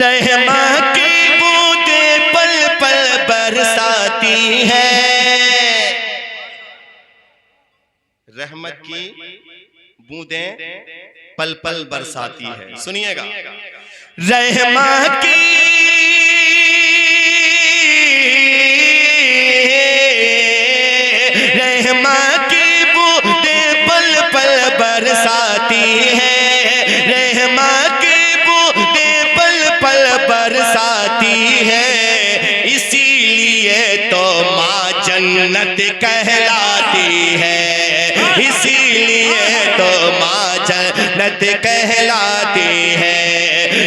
रहमा की बूंदें पल पल बरसाती है। रहमत की बूंदें पल पल बरसाती है। सुनिएगा, रहमा की बूंदें पल पल बरसाती है। रहमा की बूंदें पल पल बरसाती है। इसीलिए तो माँ जन्नत कहलाती है। इसीलिए तो माँ जन्नत कहलाती है।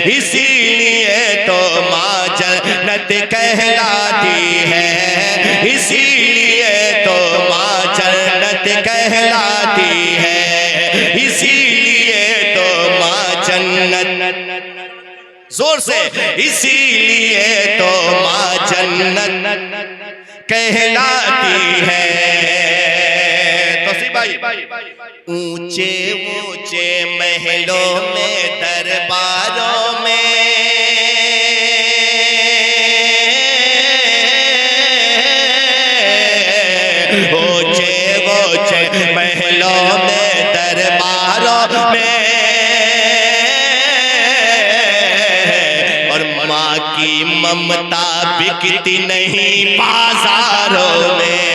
इसीलिए तो माँ जन्नत कहलाती है। इसीलिए तो माँ जन्नत कहलाती है। इसीलिए तो माँ जन्नत, जोर से, इसीलिए तो माँ जन्नत कहलाती है। तो भाई, ऊंचे ऊंचे महलों में दरबारों में ऊंचे ऊंचे महलों में दरबारों में और माँ की ममता बिकती नहीं बाजारों में।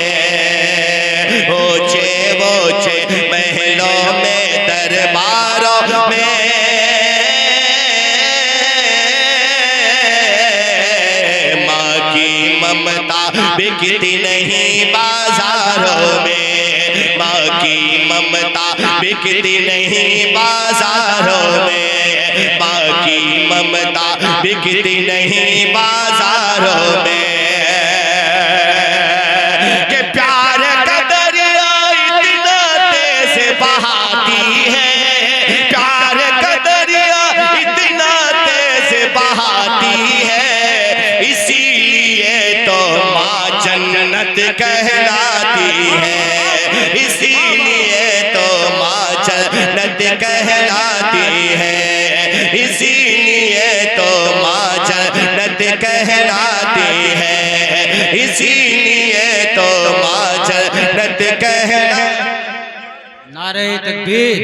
ऊंचे ऊंचे महलों में दरबारों में माँ की ममता बिकती नहीं बाजारों में। माँ की ममता बिकती नहीं बाजारों में। माँ की ममता बिकती नहीं बाजारों में। के प्यार का दरिया इतना तेज बहाती है। प्यार का दरिया इतना तेज बहाती है। इसीलिए तो माँ जन्नत कहलाती है। इसीलिए तो माँ जन्नत कहलाती है। इसीलिए तो माँ जन्नत कहलाती है। इसीलिए तो माँ जन्नत कहलाती। नारे तकबीर,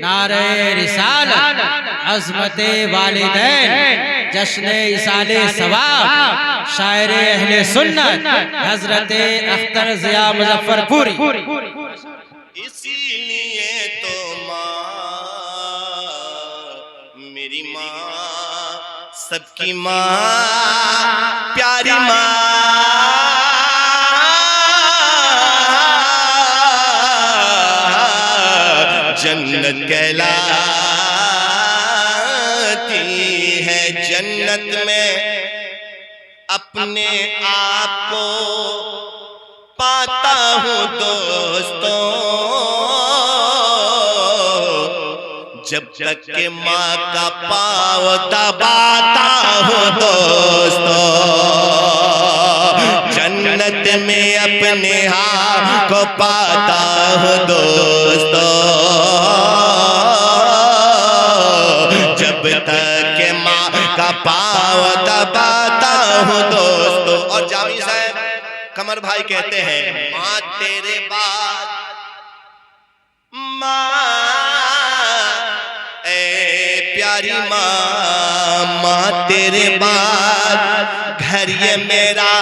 नारे रिसालत, अज़मते वालिदैन, जश्ने इसाले सवाब, शायरे अहले सुन्नत हज़रते अख्तर ज़िया मुज़फ्फरपुरी। इसीलिए तो माँ, मेरी माँ, सबकी माँ, प्यारी माँ, जन्नत कहलाती है। जन्नत में अपने आप को पाता हूँ दोस्तों, जब तक के माँ का पाँव दबाता हूँ दोस्तों। जन्नत में अपने आप को पाता हूँ दोस्तों, जब तक के माँ का पाँव दबाता हूँ दोस्तों। और जामी साहब कमर भाई कहते हैं, माँ तेरे बाद माँ, ए प्यारी माँ, माँ तेरे बाद घर ये मेरा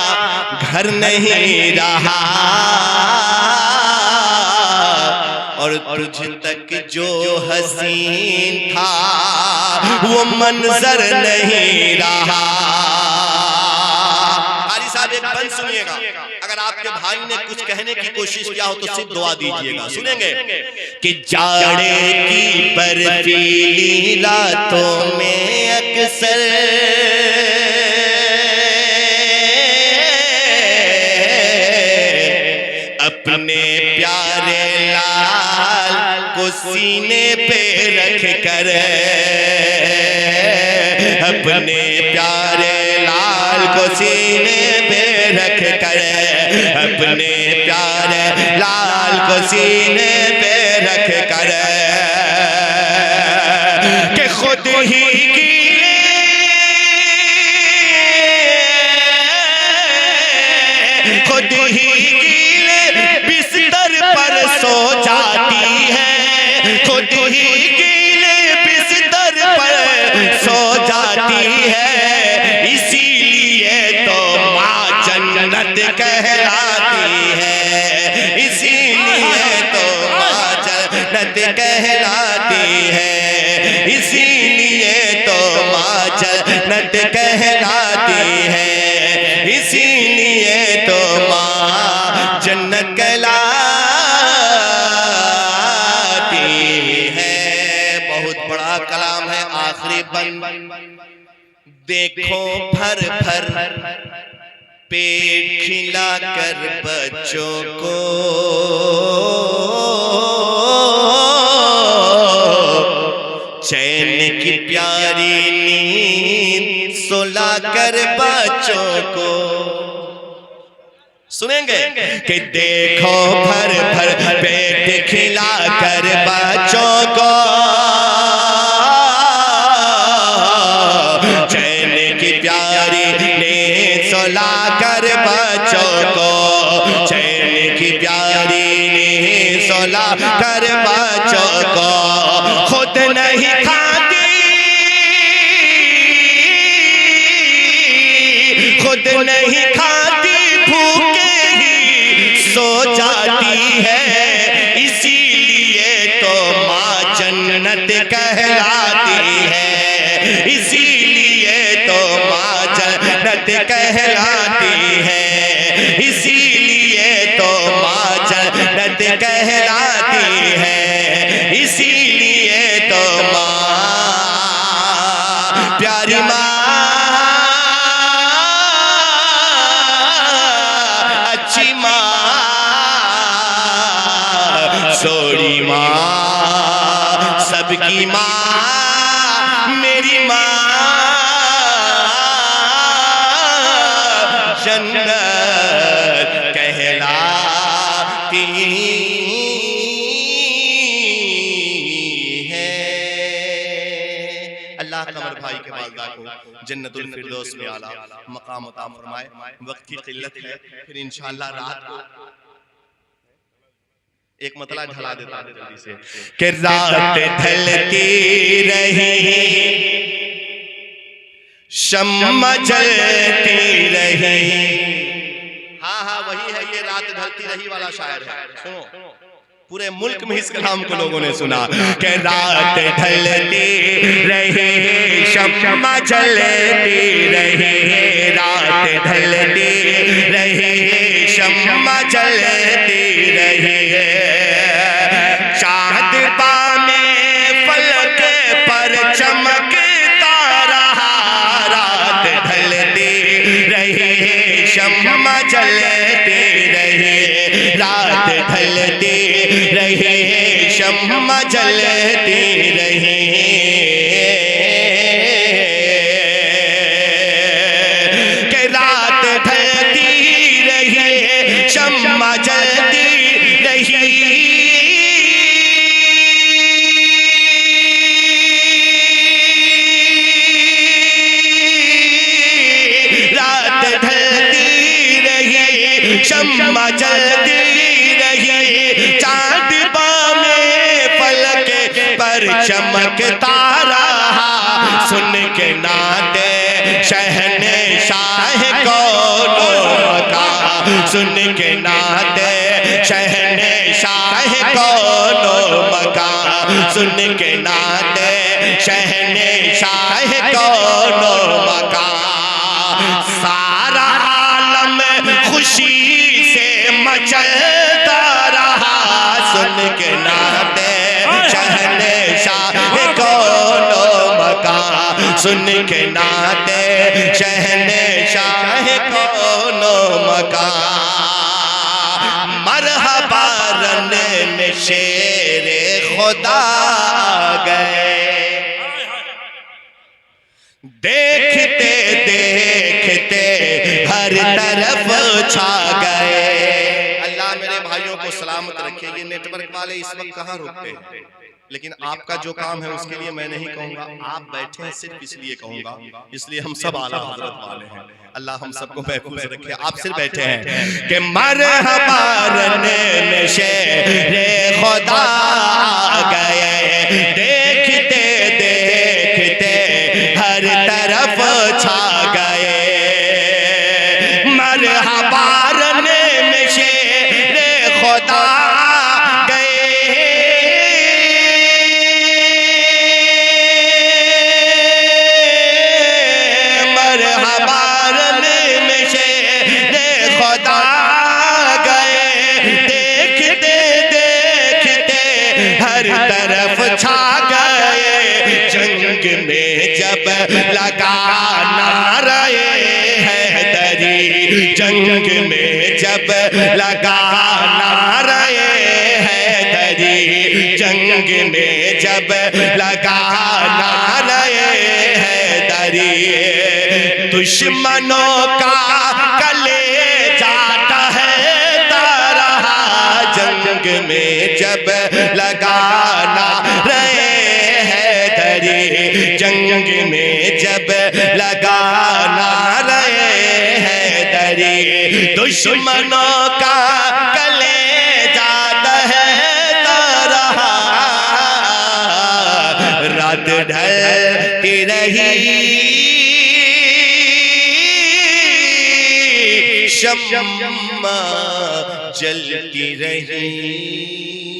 घर नहीं रहा। और तुझ तक जो हसीन था वो मंजर नहीं रहा। कारी साहब एक बंद सुनिएगा, अगर आपके भाई ने कुछ कहने की कोशिश किया हो तो सिर्फ दुआ दीजिएगा। सुनेंगे कि जाड़े की बर्फीली रातों में अक्सर अपने प्यारे लाल को सीने पे रख कर, अपने प्यारे लाल को सीने पे रख कर, अपने प्यारे लाल को सीने पे रख कर, कि खुद ही की देखो भर भर पेट खिलाकर बच्चों को, चैन की प्यारी नींद सुलाकर बच्चों को। सुनेंगे कि देखो भर भर पेट खिलाकर बच्चों को, चैन की प्यारी नींद सुलाकर बच्चों को, चैन की प्यारी नींद सुलाकर बच्चों को। खुद नहीं खाती, खुद नहीं खाती, भूखे ही सो जाती है, इसीलिए तो माँ जन्नत कहलाती है, इसीलिए तो माँ जन्नत कहलाती है, इसीलिए तो माँ जन्नत कहलाती है, इसीलिए तो माँ प्यारी माँ अच्छी माँ सोरी माँ सबकी माँ मेरी माँ जन्नत कहलाती है। अल्लाह कमर भाई के वालिदा को जन्नतुल फिरदौस में आला मकाम अता फरमाए। वक्त की किल्लत है, फिर इंशाअल्लाह रात को एक मतला ढला देता है जल्दी से कि रात ढलती रही शम्मा जलती रही। हाँ हाँ वही है, ये रात ढलती रही वाला शायर है। सुनो, पूरे मुल्क में इस कलाम को लोगों ने सुना कि रात ढलती रही शम्मा जलती रही, रात ढलती रही शम्मा जलती रही, चाँद बामे फलक पर चमकता रहा, रात ढलती रही शम्मा जलती रही, रात ढलती रही शम्मा जलती रही। कि रात ढलती रही शम्मा जलती रही, रात ढलती रही शम्मा जलती रही, चाँद बामे फलक पर चमकता रहा, सुन के नाते शहंशाह कौनो मकान, सुन के नाते शहंशाह कौनो मकान, सुन के नाते शहंशाह कौनो मकान। सारा आलम खुशी से मचलता रहा, सुन के नाते शहंशाह कौनो मकान, सुन के नाते शहंशाह कौनो मकान। मरहबा रन में शेरे खुदा गए, देखते देखते हर तरफ छा गए। अल्लाह मेरे भाइयों को सलामत रखे। ये नेटवर्क वाले इस वक्त कहाँ रुकते हैं, लेकिन आपका जो काम है उसके लिए मैं नहीं कहूँगा, आप बैठे हैं सिर्फ इसलिए कहूँगा, इसलिए हम सब आला हजरत वाले हैं। अल्लाह हम सबको महफूज रखे। आप सिर्फ बैठे हैं कि मरहबा रने में शेरे खुदा गए, देखते देखते हर तरफ छा गए। मरहबा रने में शेरे खुदा तरफ छा गए। जंग में जब लगा जंग में जब लगा नारे हैदरी, जंग में जब लगा नारे हैदरी, दुश्मनों का कलेजा टहलता रहा, जंग में जब लगा नारे हैदरी, जंग में जब लगा नारे हैदरी, दुश्मनों का कलेजा टहलता रहा, रात ढलती रही शम्मा जलती रही।